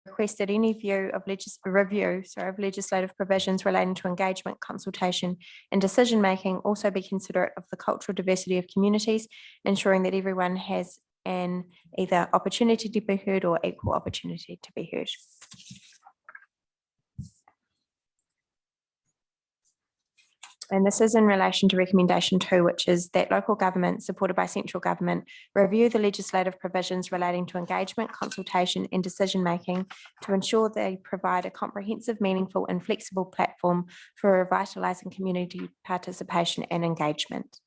request that any review of legislative provisions relating to engagement, consultation and decision-making also be considerate of the cultural diversity of communities, ensuring that everyone has an either opportunity to be heard or equal opportunity to be heard. And this is in relation to recommendation 2, which is that local government supported by central government review the legislative provisions relating to engagement, consultation and decision-making to ensure they provide a comprehensive, meaningful and flexible platform for revitalising community participation and engagement.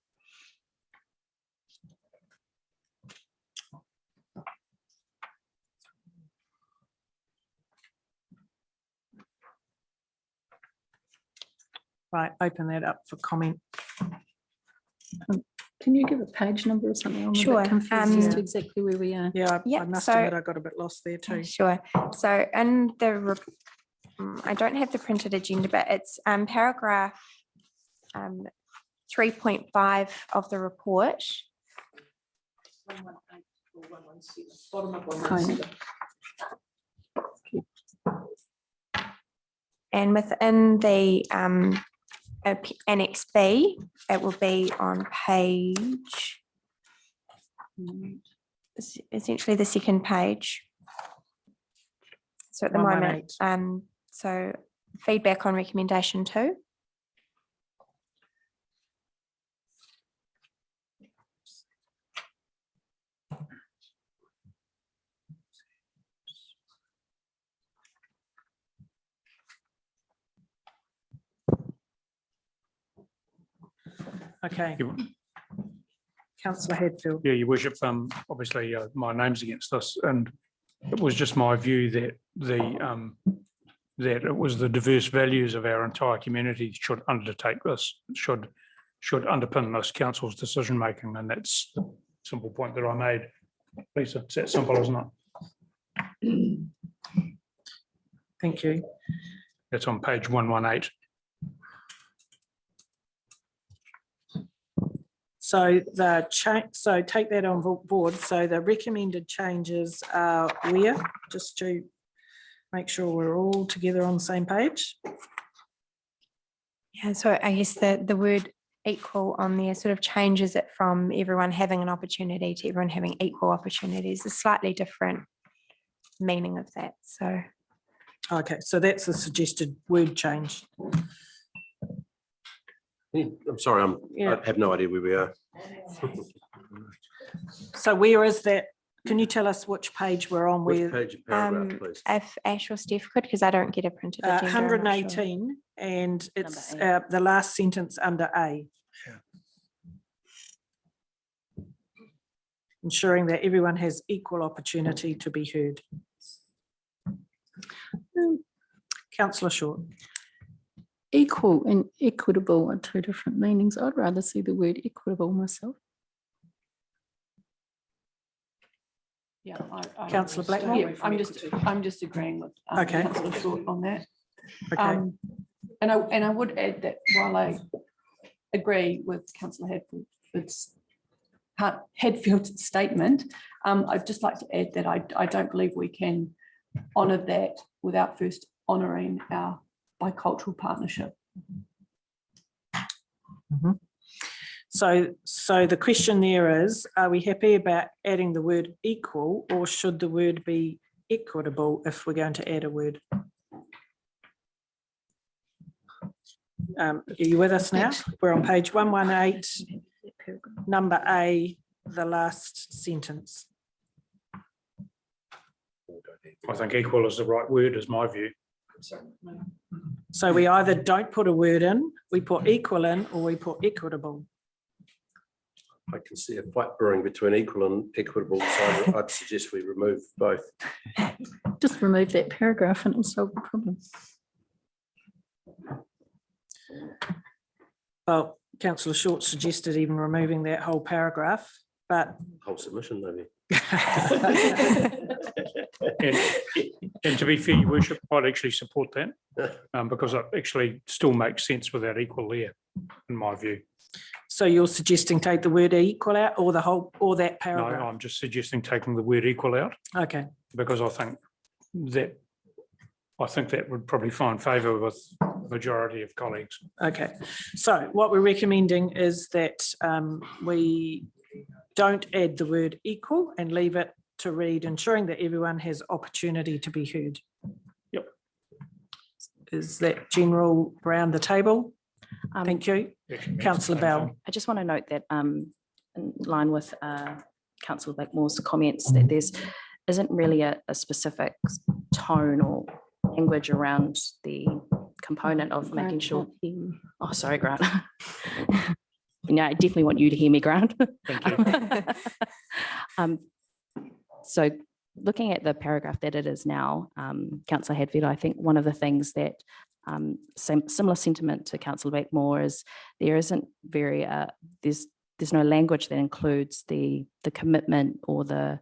Right, open that up for comment. Can you give a page number or something? I'm Sure. a bit confused as to exactly where we are. Yeah, I Yeah, must so- admit I got a bit lost there too. Sure. So in the, I don't have the printed agenda, but it's paragraph 3.5 of the report. And within the Annex B, it will be on page, essentially the second page. So at the moment, 118. so feedback on recommendation 2. Okay. Councillor Hadfield. Yeah, Your Worship, obviously my name's against this, and it was just my view that that it was the diverse values of our entire community should undertake this, should underpin this council's decision making, and that's the simple point that I made. Lisa, it's that simple, isn't it? Thank you. That's on page 118. So so take that on board. So the recommended changes are where, just to make sure we're all together on the same page. Yeah, so I guess the word equal on there sort of changes it from everyone having an opportunity to everyone having equal opportunities, a slightly different meaning of that. So, Okay, so that's the suggested word change. I'm sorry, I have no idea where we are. So where is that? Can you tell us which page we're on? Which Where page of paragraph, please? if Ash or Steph could, because I don't get a printed agenda. I'm not sure. 118, and it's the last sentence under A. Yeah. Ensuring that everyone has equal opportunity to be heard. Councillor Short. Equal and equitable are two different meanings. I'd rather see the word equitable myself. Yeah, Councillor Blackmore? Yeah, I'm just agreeing with Okay. Councillor Short on that. Okay. And I would add that while I agree with Councillor Hadfield's statement, I'd just like to add that I don't believe we can honour that without first honouring our bicultural partnership. So the question there is, are we happy about adding the word equal, or should the word be equitable if we're going to add a word? Are you with us now? We're on page 118, number A, the last sentence. I think equal is the right word, is my view. So we either don't put a word in, we put equal in, or we put equitable. I can see a fight brewing between equal and equitable, so I'd suggest we remove both. Just remove that paragraph and it'll solve the problem. Well, Councillor Short suggested even removing that whole paragraph, but Whole submission, maybe. And to be fair, Your Worship, I'd actually support that because it actually still makes sense without equal there, in my view. so you're suggesting take the word equal out, or the whole, or that No, paragraph? I'm just suggesting taking the word equal out Okay, because I think that I think that would probably find favour with the majority of colleagues. Okay, so what we're recommending is that we don't add the word equal and leave it to read ensuring that everyone has opportunity to be heard. Yep. Is that general around the table? Thank you. Councillor Bell. I just want to note that in line with Councillor Blackmore's comments, that there's isn't really a specific tone or language around the component of making sure. Oh, sorry, Grant. I definitely want you to hear me, Grant. Thank you. So looking at the paragraph that it is now, Councillor Hadfield, I think one of the things that similar sentiment to Councillor Blackmore is there isn't very there's no language that includes the commitment or the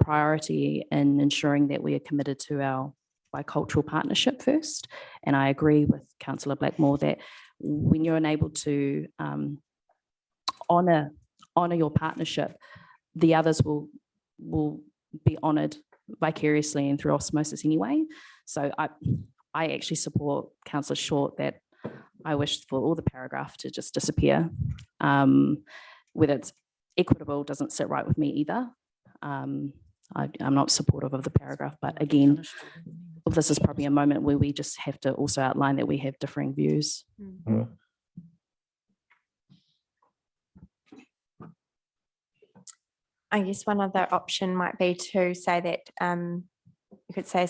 priority in ensuring that we are committed to our bicultural partnership first. And I agree with Councillor Blackmore that when you're unable to honour your partnership, the others will be honoured vicariously and through osmosis anyway. So I actually support Councillor Short that I wish for all the paragraph to just disappear. Whether it's equitable doesn't sit right with me either. I'm not supportive of the paragraph, but again, this is probably a moment where we just have to also outline that we have differing views. I guess one other option might be to say that you could say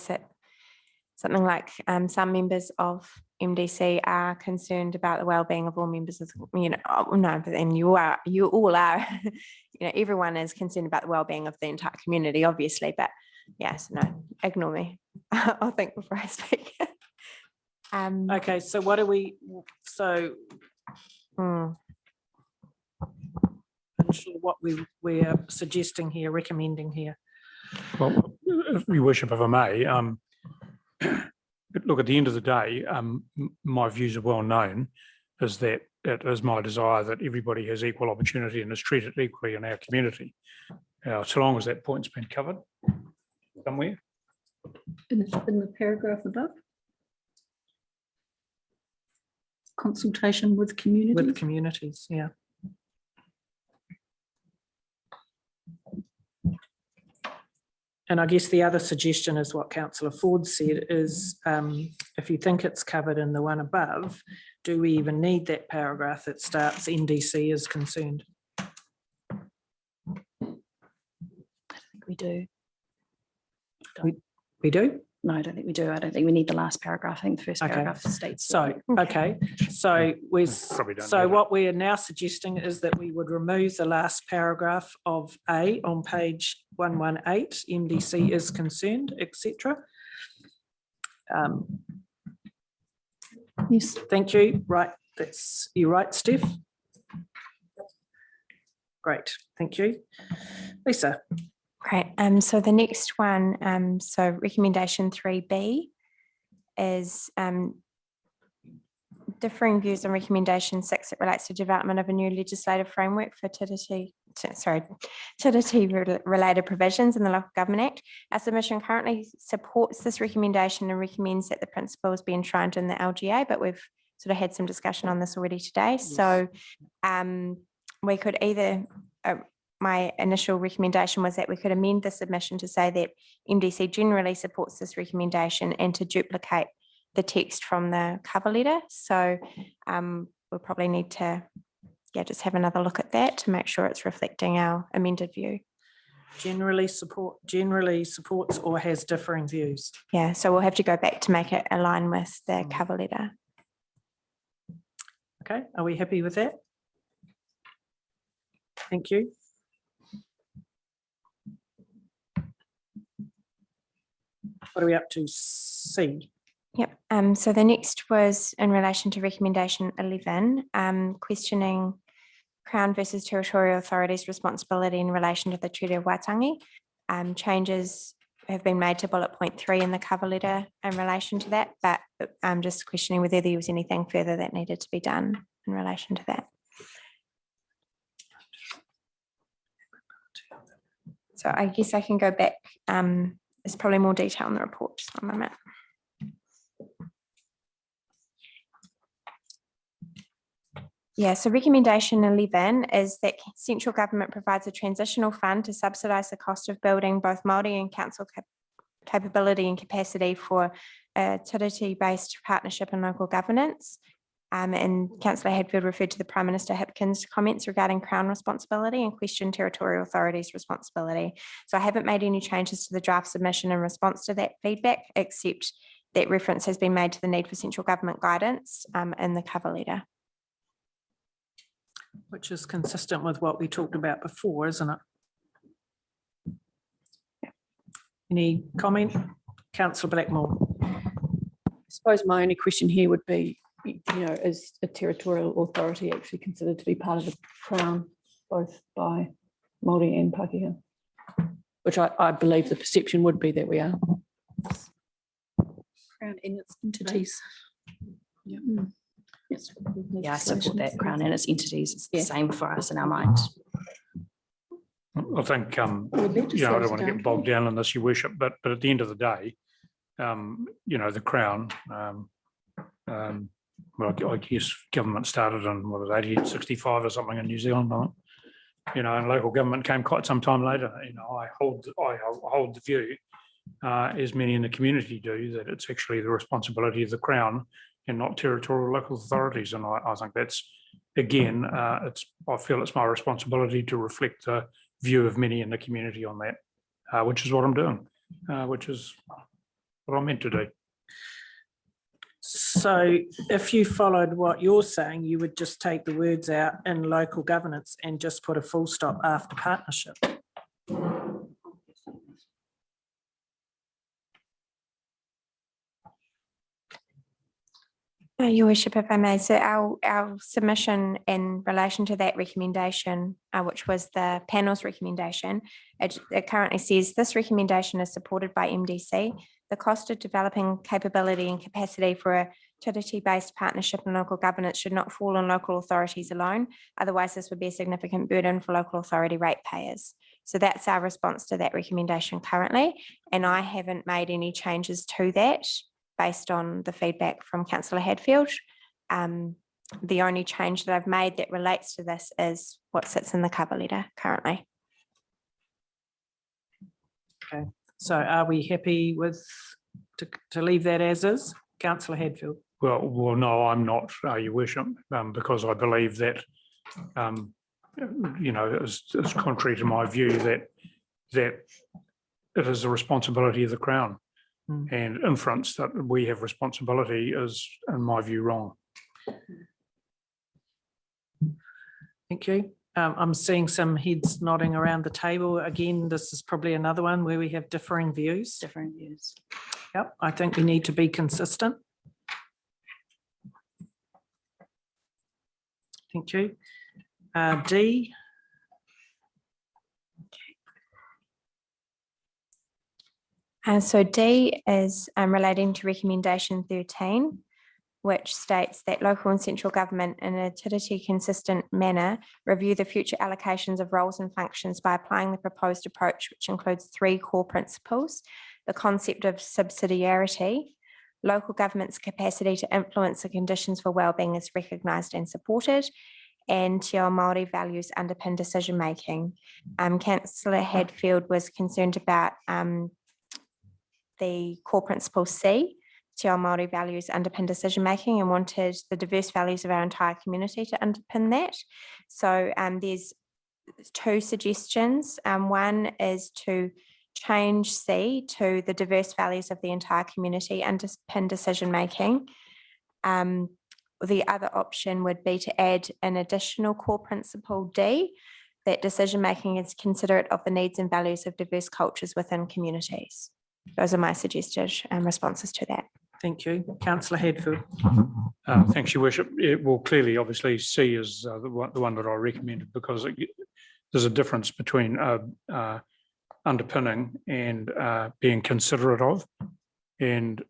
something like some members of MDC are concerned about the well-being of all members of, no, but then you all are, everyone is concerned about the well-being of the entire community, obviously, but yes, no, ignore me. I'll think before I speak. Okay, so what are we, unsure what we're suggesting here, recommending here. Well, Your Worship, if I may, look, at the end of the day, my views are well known, is that it is my desire that everybody has equal opportunity and is treated equally in our community. So long as that point's been covered somewhere. In the paragraph above. Consultation with communities. With communities, yeah. And I guess the other suggestion is what Councillor Ford said is if you think it's covered in the one above, do we even need that paragraph that starts MDC is concerned? I think we do. We do? No, I don't think we do. I don't think we need the last paragraph. I think the first Okay. paragraph states. So, okay, so Probably don't so need it. what we are now suggesting is that we would remove the last paragraph of A on page 118, MDC is concerned, etc. Yes. Thank you. Right, you're right, Steph. Great, thank you. Lisa. Great. So the next one, so recommendation 3B is differing views on recommendation 6. It relates to development of a new legislative framework for TDT related provisions in the Local Government Act. Our submission currently supports this recommendation and recommends that the principles be enshrined in the LGA, but we've sort of had some discussion on this already today. Yes. So we could either my initial recommendation was that we could amend the submission to say that MDC generally supports this recommendation and to duplicate the text from the cover letter. So we'll probably need to just have another look at that to make sure it's reflecting our amended view. Generally supports or has differing views. Yeah, so we'll have to go back to make it align with the cover letter. Okay, are we happy with that? Thank you. What are we up to? C. Yep. So the next was in relation to recommendation 11, questioning Crown versus territorial authorities' responsibility in relation to the Treaty of Waitangi. Changes have been made to bullet point 3 in the cover letter in relation to that, but I'm just questioning whether there was anything further that needed to be done in relation to that. So I guess I can go back. there's probably more detail in the report, just one moment. Yeah, so recommendation 11 is that central government provides a transitional fund to subsidise the cost of building both Māori and council capability and capacity for a tiriti-based partnership and local governance. And Councillor Hadfield referred to the Prime Minister Hipkins' comments regarding Crown responsibility and questioned territorial authorities' responsibility. So I haven't made any changes to the draft submission in response to that feedback, except that reference has been made to the need for central government guidance in the cover letter. Which is consistent with what we talked about before, isn't it? Any comment? Councillor Blackmore. I suppose my only question here would be, is a territorial authority actually considered to be part of the Crown, both by Māori and Pākehā? Which I believe the perception would be that we are. Crown and its entities. Yeah. Yes. Yeah, I support that. Crown and its entities is the same for us in our mind. I think, I don't want to get bogged down in this, Your Worship, but at the end of the day, the Crown, well, I guess government started in, 1865 or something in New Zealand, and local government came quite some time later. I hold the view, as many in the community do, that it's actually the responsibility of the Crown and not territorial local authorities. And I think that's, again, I feel it's my responsibility to reflect the view of many in the community on that, which is what I'm doing, which is what I'm meant to do. So if you followed what you're saying, you would just take the words out in local governance and just put a full stop after partnership. Your Worship, if I may, so our submission in relation to that recommendation, which was the panel's recommendation, it currently says this recommendation is supported by MDC. The cost of developing capability and capacity for a tiriti-based partnership and local governance should not fall on local authorities alone. Otherwise, this would be a significant burden for local authority ratepayers. So that's our response to that recommendation currently, and I haven't made any changes to that based on the feedback from Councillor Hadfield. The only change that I've made that relates to this is what sits in the cover letter currently. Okay, so are we happy with to leave that as is? Councillor Hadfield. Well, no, I'm not, Your Worship, because I believe that, it's contrary to my view that it is the responsibility of the Crown. And inference that we have responsibility is, in my view, wrong. Thank you. I'm seeing some heads nodding around the table. Again, this is probably another one where we have differing views. Different views. Yep, I think we need to be consistent. Thank you. D. So D is relating to recommendation 13, which states that local and central government in a tiriti consistent manner review the future allocations of roles and functions by applying the proposed approach, which includes 3 core principles: the concept of subsidiarity, local government's capacity to influence the conditions for wellbeing is recognised and supported, and Te Ao Māori values underpin decision-making. Councillor Hadfield was concerned about the core principle C, Te Ao Māori values underpin decision-making, and wanted the diverse values of our entire community to underpin that. So there's 2 suggestions. One is to change C to the diverse values of the entire community underpin decision-making. The other option would be to add an additional core principle D, that decision-making is considerate of the needs and values of diverse cultures within communities. Those are my suggested responses to that. Thank you. Councillor Hadfield. Thanks, Your Worship. Well, clearly, obviously, C is the one that I recommended, because there's a difference between underpinning and being considerate of, and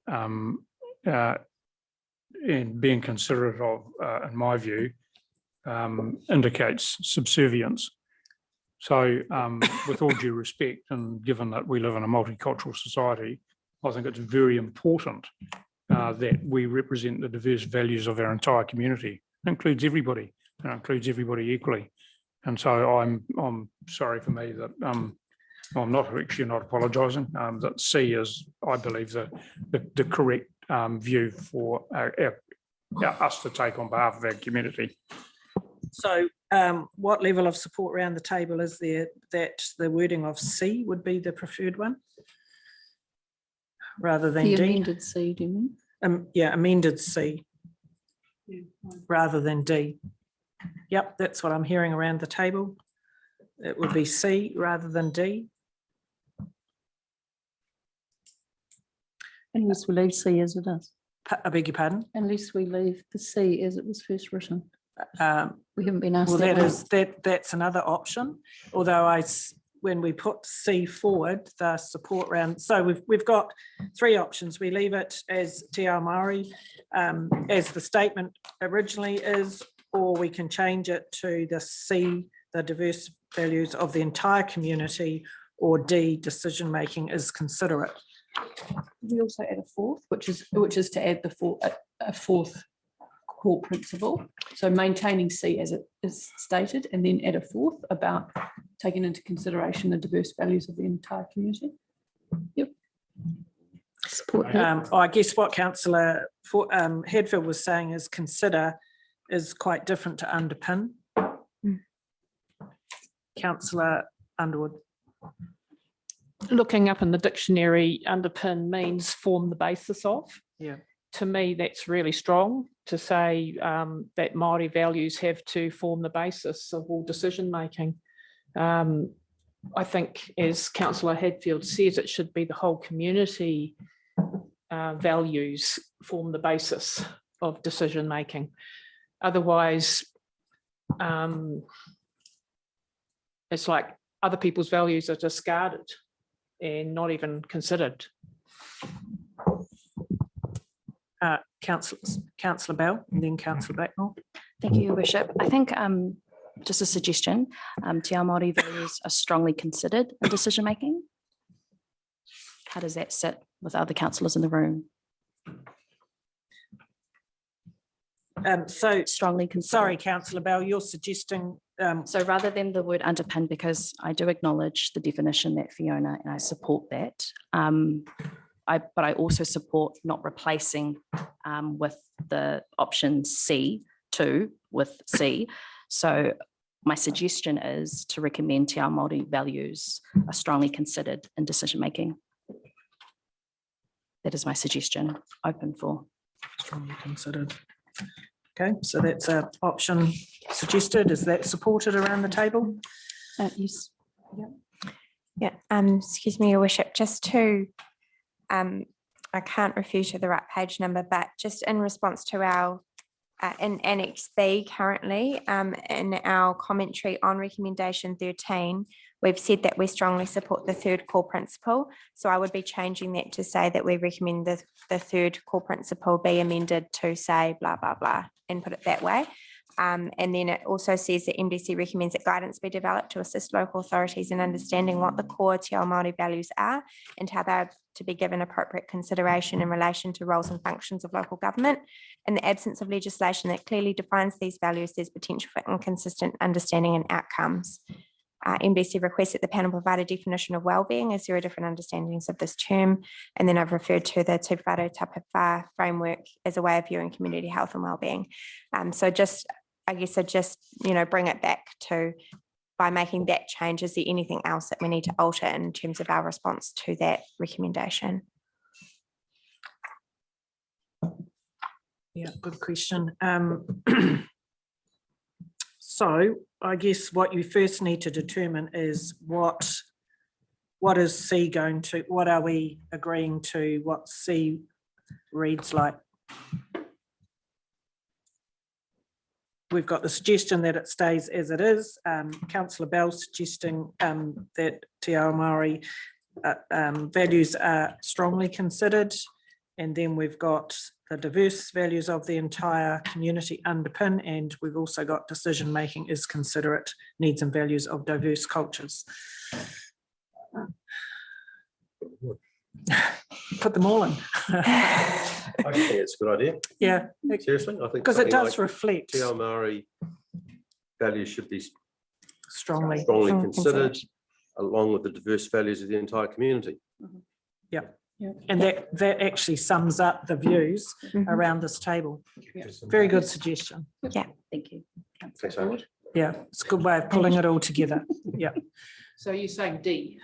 being considerate of, in my view, indicates subservience. So with all due respect, and given that we live in a multicultural society, I think it's very important that we represent the diverse values of our entire community. It includes everybody, and it includes everybody equally. And so I'm sorry for me that I'm not apologising. That C is, I believe, the correct view for us to take on behalf of our community. So what level of support around the table is there that the wording of C would be the preferred one? Rather than The D? amended C, do you mean? Yeah, amended C rather than D. Yep, that's what I'm hearing around the table. It would be C rather than D. Unless we leave C as it is. I beg your pardon? Unless we leave the C as it was first written. Um, We haven't been asked Well, that. that's another option, although when we put C forward, the support round, so we've got three options. We leave it as Te Ao Māori, as the statement originally is, or we can change it to the C, the diverse values of the entire community, or D, decision-making is considerate. We also add a fourth, which is to add a fourth core principle. So maintaining C as it is stated, and then add a fourth about taking into consideration the diverse values of the entire community. Yep. Support that. I guess what Councillor Hadfield was saying is consider is quite different to underpin. Councillor Underwood. Looking up in the dictionary, underpin means form the basis of. Yeah. To me, that's really strong to say that Māori values have to form the basis of all decision making. I think, as Councillor Hadfield says, it should be the whole community values form the basis of decision making. Otherwise, it's like other people's values are discarded and not even considered. Councillor Bell and then Councillor Blackmore. Thank you, Your Worship. I think just a suggestion, Te Ao Māori values are strongly considered in decision making. How does that sit with other councillors in the room? So Strongly considered. sorry, Councillor Bell, you're suggesting So rather than the word underpin, because I do acknowledge the definition that Fiona, and I support that, but I also support not replacing with the option C2 with C. So my suggestion is to recommend Te Ao Māori values are strongly considered in decision making. That is my suggestion, open for. strongly considered. Okay, so that's an option suggested. Is that supported around the table? Yes. Yeah, excuse me, Your Worship, just to, I can't refuse to the right page number, but just in response to our, in Annex B currently, in our commentary on recommendation 13, we've said that we strongly support the third core principle. So I would be changing that to say that we recommend the third core principle be amended to say blah, blah, blah, and put it that way. And then it also says that MDC recommends that guidance be developed to assist local authorities in understanding what the core Te Ao Māori values are and how they're to be given appropriate consideration in relation to roles and functions of local government. In the absence of legislation that clearly defines these values, there's potential for inconsistent understanding and outcomes. MDC requests that the panel provide a definition of wellbeing, as there are different understandings of this term. And then I've referred to the Te Whare Tapawha framework as a way of viewing community health and wellbeing. So just, I guess, bring it back to, by making that change, is there anything else that we need to alter in terms of our response to that recommendation? Yeah, good question. So I guess what you first need to determine is what is C going to, what are we agreeing to, what C reads like? We've got the suggestion that it stays as it is. Councillor Bell suggesting that Te Ao Māori values are strongly considered. And then we've got the diverse values of the entire community underpin, and we've also got decision-making is considerate needs and values of diverse cultures. Put them all in. I think it's a good idea. Yeah, Seriously, I think. because it something does like reflect Te Ao Māori values should be strongly. strongly Mm, considered, along with the diverse values of the entire community. Yeah. And that actually sums up the views Mhm. around this table. Very good suggestion. Thank you. Thanks so much. Yeah, it's a good way of pulling it all together. Yeah. So you're saying D?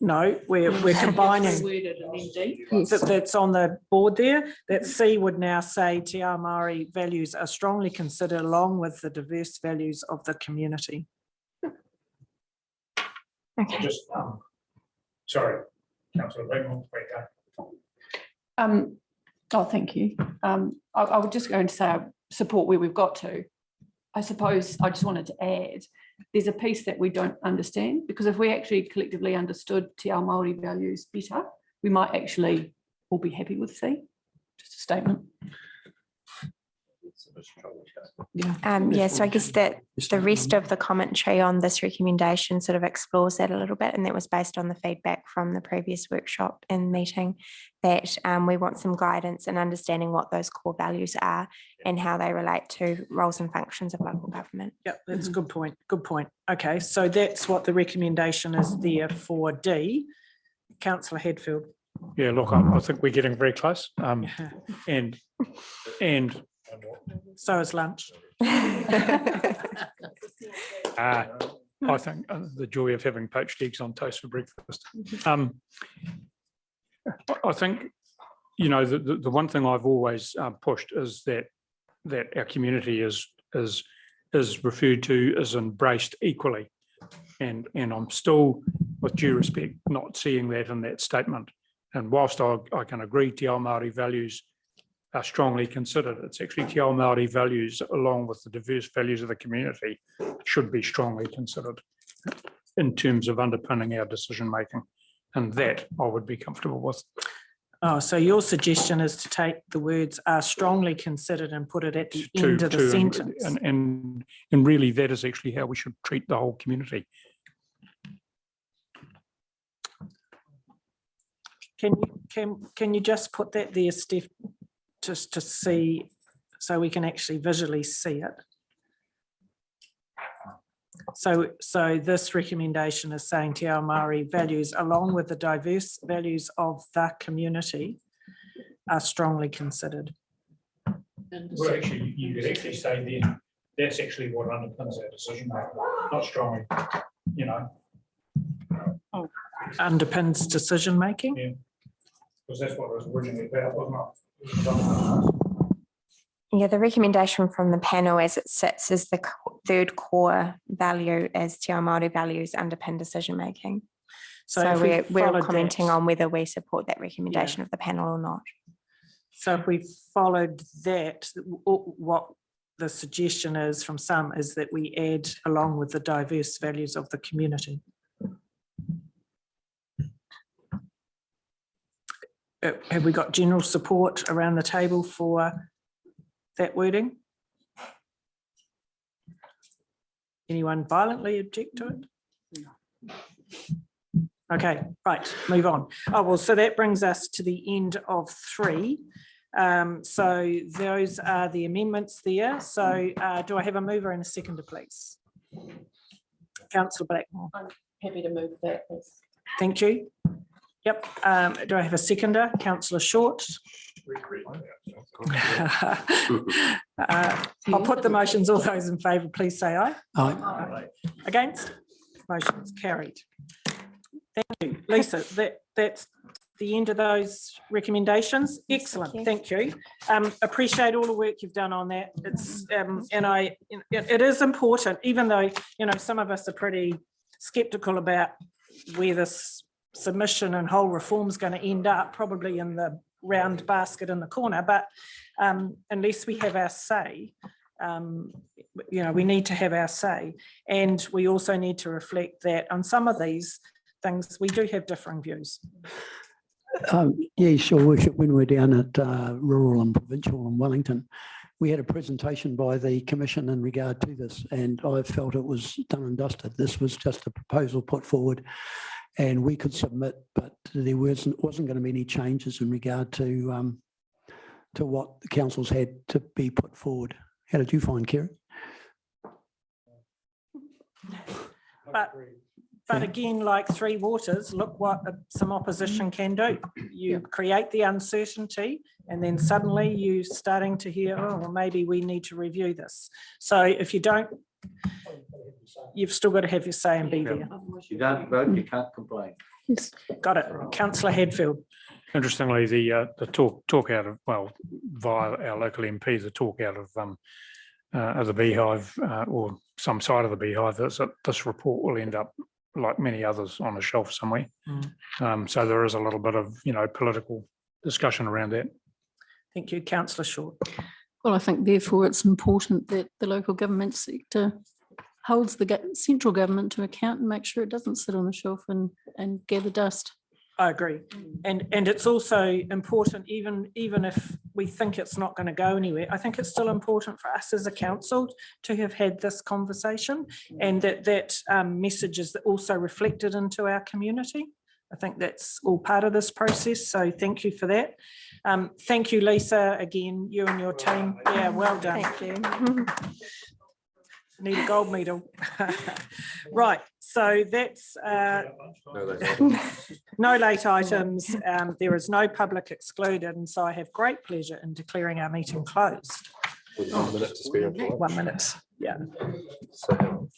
No, we're combining. Worded and then D? Yes. That's on the board there. That C would now say Te Ao Māori values are strongly considered along with the diverse values of the community. Okay. Just, sorry, Councillor Blackmore. Oh, thank you. I was just going to say I support where we've got to. I suppose I just wanted to add, there's a piece that we don't understand, because if we actually collectively understood Te Ao Māori values better, we might actually all be happy with C. Just a statement. Yeah, so I guess that the rest of the commentary on this recommendation sort of explores that a little bit, and that was based on the feedback from the previous workshop and meeting, that we want some guidance in understanding what those core values are and how they relate to roles and functions of local government. Yep, that's a good point. Good point. Okay, so that's what the recommendation is there for D. Councillor Hadfield. Yeah, look, I think we're getting very close. And So is lunch. I think the joy of having poached eggs on toast for breakfast. I think, you know, the one thing I've always pushed is that our community is referred to as embraced equally, and I'm still, with due respect, not seeing that in that statement. And whilst I can agree Te Ao Māori values are strongly considered, it's actually Te Ao Māori values along with the diverse values of the community should be strongly considered in terms of underpinning our decision making, and that I would be comfortable with. Oh, so your suggestion is to take the words are strongly considered and put it at the end of the sentence. And really that is actually how we should treat the whole community. Can you just put that there, Steph, just to see, so we can actually visually see it? So this recommendation is saying Te Ao Māori values along with the diverse values of the community are strongly considered. Well, actually, you could actually say then that's actually what underpins our decision making, not strongly, you know. Underpins decision making? Yeah. Because that's what it was originally about, wasn't it? Yeah, the recommendation from the panel as it sits is the third core value as Te Ao Māori values underpin decision making. So if we we're followed commenting that- on whether we support that recommendation of the panel or not. So if we followed that, what the suggestion is from some is that we add along with the diverse values of the community. Have we got general support around the table for that wording? Anyone violently object to it? Okay, right, move on. Oh, well, so that brings us to the end of 3. So those are the amendments there. So do I have a mover and a seconder, please? Councillor Blackmore. I'm happy to move that. Thank you. Yep. Do I have a seconder? Councillor Short. I'll put the motions. All those in favour, please say aye. Aye. Against? Motion's carried. Thank you. Lisa, that's the end of those recommendations. Excellent. Thank you. Appreciate all the work you've done on that. It's it is important, even though, you know, some of us are pretty sceptical about where this submission and whole reform is going to end up, probably in the round basket in the corner, but unless we have our say, you know, we need to have our say, and we also need to reflect that on some of these things we do have differing views. Yeah, sure, Worship. When we're down at Rural and Provincial in Wellington, we had a presentation by the Commission in regard to this, and I felt it was done and dusted. This was just a proposal put forward, and we could submit, but there wasn't going to be any changes in regard to what the councils had to be put forward. How did you find, Kerry? But again, like Three Waters, look what some opposition can do. You create the uncertainty and then suddenly you're starting to hear, oh, well, maybe we need to review this. So if you don't, you've still got to have your say and be there. You don't vote, you can't complain. Yes. Got it. Councillor Hadfield. Interestingly, the talk out of, well, via our local MP, the talk out of the Beehive or some side of the Beehive, this report will end up like many others on a shelf somewhere. So there is a little bit of, political discussion around that. Thank you, Councillor Short. Well, I think therefore it's important that the local government sector holds the central government to account and make sure it doesn't sit on the shelf and gather dust. I agree. And it's also important, even if we think it's not going to go anywhere, I think it's still important for us as a council to have had this conversation, and that message is also reflected into our community. I think that's all part of this process. So thank you for that. Thank you, Lisa, again, you and your team. Yeah, well done. Thank you. Need a gold medal. Right, so that's no late items. There is no public excluded, and so I have great pleasure in declaring our meeting closed. With 1 minute to spare. 1 minute, yeah. So